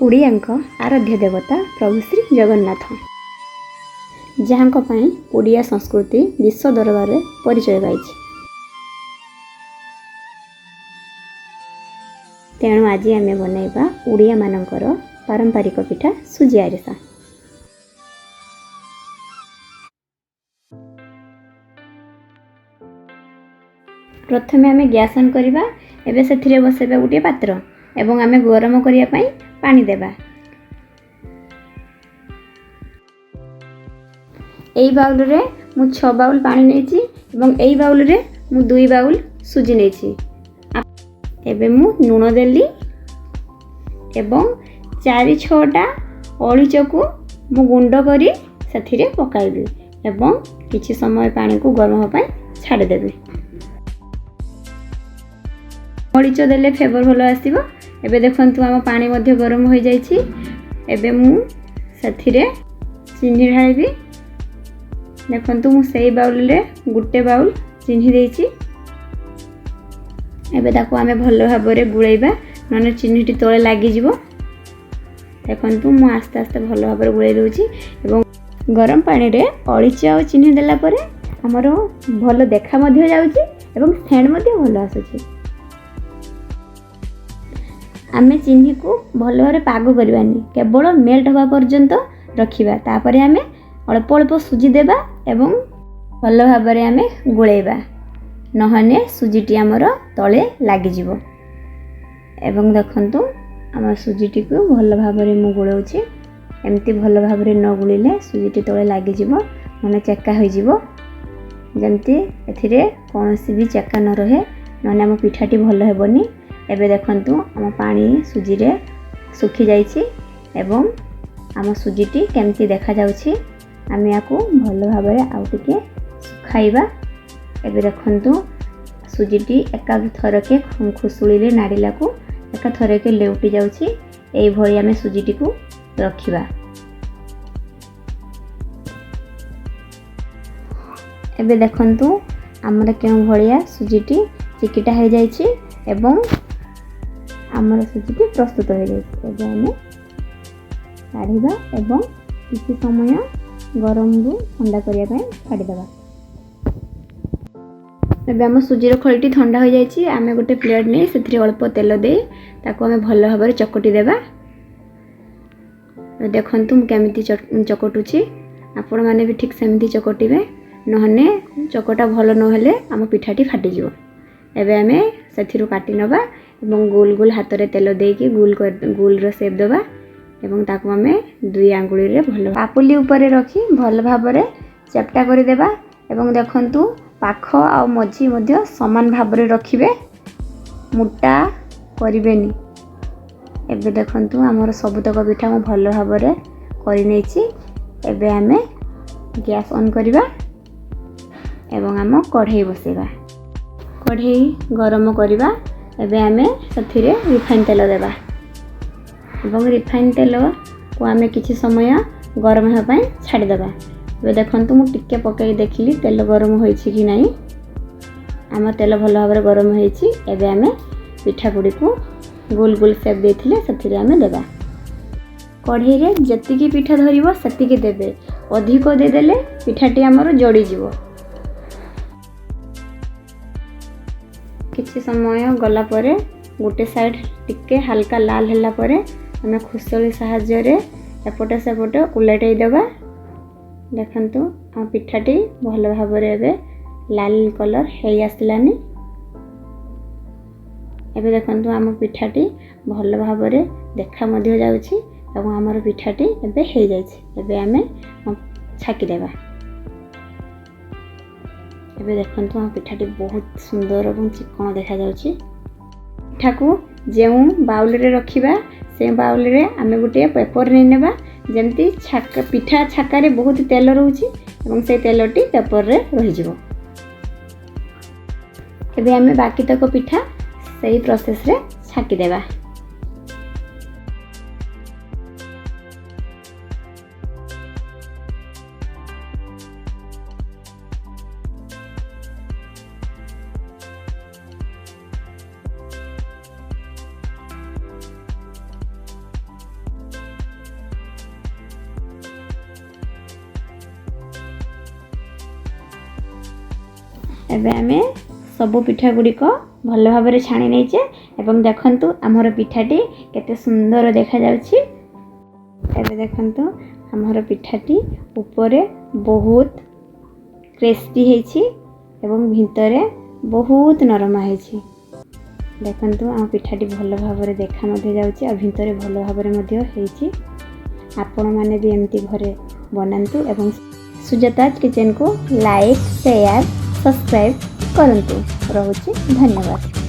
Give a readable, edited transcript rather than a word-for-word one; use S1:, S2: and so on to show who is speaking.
S1: ଓଡ଼ିଆଙ୍କ ଆରାଧ୍ୟ ଦେବତା ପ୍ରଭୁ ଶ୍ରୀ ଜଗନ୍ନାଥ, ଯାହାଙ୍କ ପାଇଁ ଓଡ଼ିଆ ସଂସ୍କୃତି ବିଶ୍ୱ ଦରବାରରେ ପରିଚୟ ପାଇଛି। ତେଣୁ ଆଜି ଆମେ ବନେଇବା ଓଡ଼ିଆମାନଙ୍କର ପାରମ୍ପରିକ ପିଠା ସୁଜି ଆରିସା। प्रथमे आमे गैस ऑन करिबा। एबे सेथिरे बसेबा गोटे पात्र एवं आमे गरम करिया पई पानी देबा। एई बाउल रे मु 6 बाउल पानी नेछि एवं एई बाउल रे मु 2 बाउल सुजी नेछि। एबे मु नुण देली एवं 4-6टा अळीचकु मु गुंड करी सेथिरे पकाइबी एवं किछि समय पानी को गरम पई छाडी देबी। अळीच देले फ्लेवर भलो आसीबो। एबे देखंतु आम पानी मध्ये गरम हो जाइछि। एबे मु सेथिरे चीनी ढाळिबी। देखंतु मु सेई बाउल रे गुटे बाउल चीनी देइछि। एबे ताको आमे भलो भाबरे गुळैबा, नने चीनीटी तळे लागि जिवो। देखंतु मु आस्ते आस्ते भलो भाबरे गुळै दोछि एवं गरम पानी रे अळीच आ चीनी देला परे हमरो भलो देखा मध्ये जाउछि एवं सेंड मध्ये भलो आसुछि। आमे चीनी को भलो भाबरे पाग करबानी, केवल मेल्ट होवा पर्यंत रखिबा। तापरे आमे अल्प अल्प सुजी देबा एवं भलो भाबरे आमे गुळैबा, नहने सुजीटी हमर तळे लागि जिवो। एवं देखंतु हमर सुजीटी को भलो भाबरे मु गुळौछि। एमती भलो भाबरे न गुळिले सुजीटी तळे लागि जिवो, नने चक्का होई जिवो। जेमती एथिरे कोनोसी भी चक्का न रहे, नने हम पिठाटी भलो हेबोनी। एबे देखंतु हम पानी सुजी रे सुखी जाइछि एवं हम सुजीटी केमती देखा जाउछि। आमे याकू भलो भाबरे आउ टिके सुखाइबा। एबे देखंतु सुजीटी एका थरके खुसुळीले नाडिला को एका थरके लेउटी जाउछि। एई भଳି आमे सुजीटी को रखिबा। एबे देखंतु हमर केउ भଳିया सुजीटी चिकिटा हो जाइछि एवं आमर सुजीटी प्रस्तुत हो जाइछि। एबे आमे काढिबा एवं किछि समय गरम रु ठंडा करिया पय काढि देबा। एबे हम सुजीर खळटी ठंडा हो जाइछि। आमे गोटे प्लेट नै सेथि अल्प तेल दे ताको आमे भलो भाबरे चकटी देबा। देखंतु मु केमिति चकटुछि, आपण माने भी ठीक सेमिति चकटिबे, नहने चकटा भलो न हेले हम पिठाटी फाटि जिवो। एबे आमे सेथिरु काटि नबा एवं गोल गोल हाथ रे तेल देकी गोल रो शेप देबा एवं ताको आमे 2 आंगुली रे भलो पापुली ऊपर रखी भलो भाबरे चेप्टा करि देबा। एवं देखंतु पाख आ मझी मध्ये समान भाबरे रखिबे, मुटा करिबेनी। एबे देखंतु हमर सबुतक पिठा मु भलो भाबरे करि नेछि। एबे आमे गैस ऑन करिबा एवं हम कढ़ाई बसेबा। कढ़ाई गरम करिबा। एबे आमे सथिरे रिफाइन तेल देबा एवं रिफाइन तेल को आमे किछि समय गरम हे पय छाडी देबा। एबे देखंतु मु टिके पकई देखिली तेल गरम होइछि कि नाही। आम तेल भलो भाबरे गरम होइछि। एबे आमे पिठा गुडी को गोल गोल शेप देथिले सथिरे आमे देबा। कढ़ाई रे जतिकी पिठा धरिबो सतिकी देबे, अधिक दे देले पिठाटी हमर जड़ी जिवो। किछि समय गला परे गोटे साइड टिके हल्का लाल हैला परे हमें खुसली साहाय्य रे एपटे सेपटे उलटाई देबा। देखंतु हम पिठाटी भलो भाबरे एबे लाल कलर हे आसलानी। एबे देखंतु हम पिठाटी भलो भाबरे देखा मध्ये जाउछि एवं हमर पिठाटी एबे हे जाइछि। एबे हमें छाकी देबा। एबे देखंतु हम पिठाटी बहुत सुंदर एवं चिकन देखा जाउछि। पिठा को जेउ बाउल रे रखिबा से बाउल रे आमे गुटे पेपर नै नेबा। जेमती छाका पिठा छाका रे बहुत तेल रहउछि एवं से तेलटी पेपर रे रहि जिवो। एबे आमे बाकी तक पिठा सही प्रोसेस रे छाकी देबा। एबे आमे सब पिठा गुड़िक भल भाव छाणी नहींचे एवं देखंतु आमर पिठाटी केते सुंदर देखा जाउछि। एबे देखंतु आमर पिठाटी ऊपरे बहुत क्रिस्पी हेछि एवं भितरे बहुत नरम हेछि। देखंतु आम पिठाटी भल भाव देखा मध्य जाउछि आ भितरे भल भाव हेछि। आपण माने भी एमती घरे बनांतु एवं सुजाताज किचन को लाइक शेयर सब्सक्राइब करंतु। रहुछि धन्यवाद।